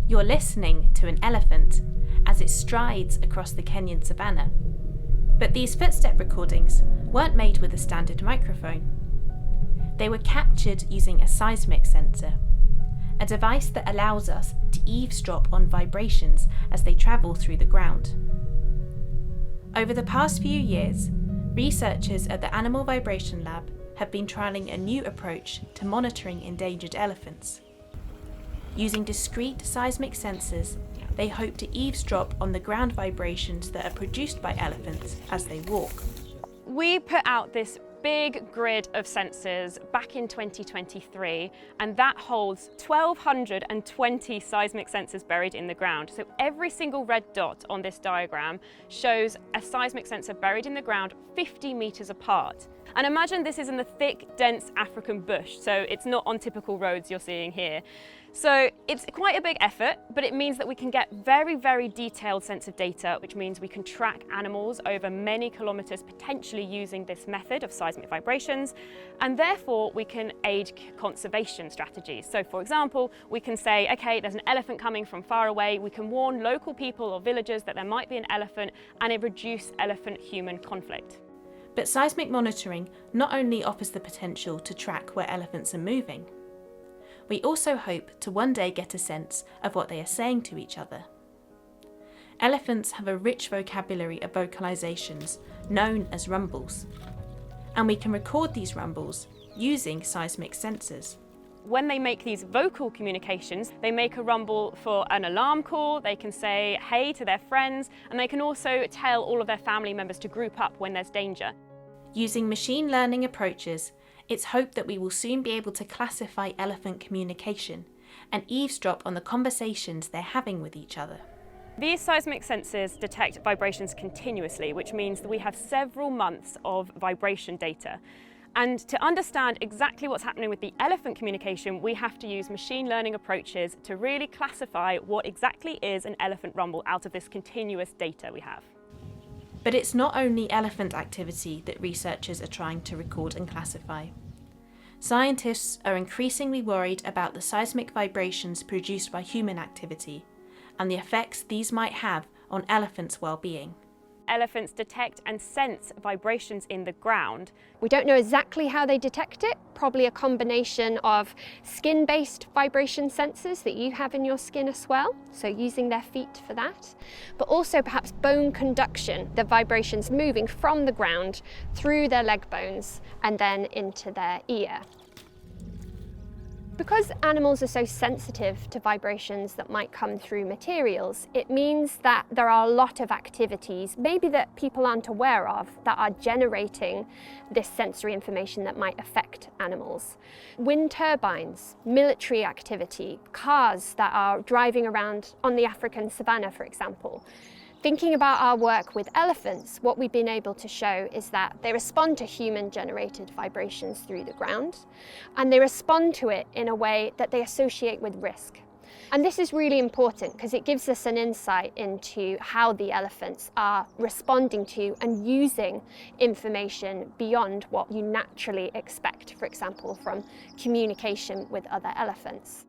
You're listening to an elephant as it strides across the Kenyan savannah. But these footstep recordings weren't made with a standard microphone. They were captured using a seismic sensor, a device that allows us to eavesdrop on vibrations as they travel through the ground. Over the past few years, researchers at the Animal Vibration Lab have been trialling a new approach to monitoring endangered elephants. Using discrete seismic sensors, they hope to eavesdrop on the ground vibrations that are produced by elephants as they walk. We put out this big grid of sensors back in 2023, and that holds 1,220 seismic sensors buried in the ground. So every single red dot on this diagram shows a seismic sensor buried in the ground 50 meters apart. And imagine this is in the thick, dense African bush, so it's not on typical roads you're seeing here. So it's quite a big effort, but it means that we can get very, very detailed sensor data, which means we can track animals over many kilometers, potentially using this method of seismic vibrations, and therefore we can aid conservation strategies. So for example, we can say, okay, there's an elephant coming from far away, we can warn local people or villagers that there might be an elephant, and it reduces elephant-human conflict. But seismic monitoring not only offers the potential to track where elephants are moving, we also hope to one day get a sense of what they are saying to each other. Elephants have a rich vocabulary of vocalizations known as rumbles, and we can record these rumbles using seismic sensors. When they make these vocal communications, they make a rumble for an alarm call, they can say hey to their friends, and they can also tell all of their family members to group up when there's danger. Using machine learning approaches, it's hoped that we will soon be able to classify elephant communication and eavesdrop on the conversations they're having with each other. These seismic sensors detect vibrations continuously, which means that we have several months of vibration data. And to understand exactly what's happening with the elephant communication, we have to use machine learning approaches to really classify what exactly is an elephant rumble out of this continuous data we have. But it's not only elephant activity that researchers are trying to record and classify. Scientists are increasingly worried about the seismic vibrations produced by human activity and the effects these might have on elephants' well-being. Elephants detect and sense vibrations in the ground. We don't know exactly how they detect it, probably a combination of skin-based vibration sensors that you have in your skin as well, so using their feet for that, but also perhaps bone conduction, the vibrations moving from the ground through their leg bones and then into their ear. Because animals are so sensitive to vibrations that might come through materials, it means that there are a lot of activities, maybe that people aren't aware of, that are generating this sensory information that might affect animals. Wind turbines, military activity, cars that are driving around on the African savannah, for example. Thinking about our work with elephants, what we've been able to show is that they respond to human-generated vibrations through the ground, and they respond to it in a way that they associate with risk. And this is really important because it gives us an insight into how the elephants are responding to and using information beyond what you naturally expect, for example, from communication with other elephants.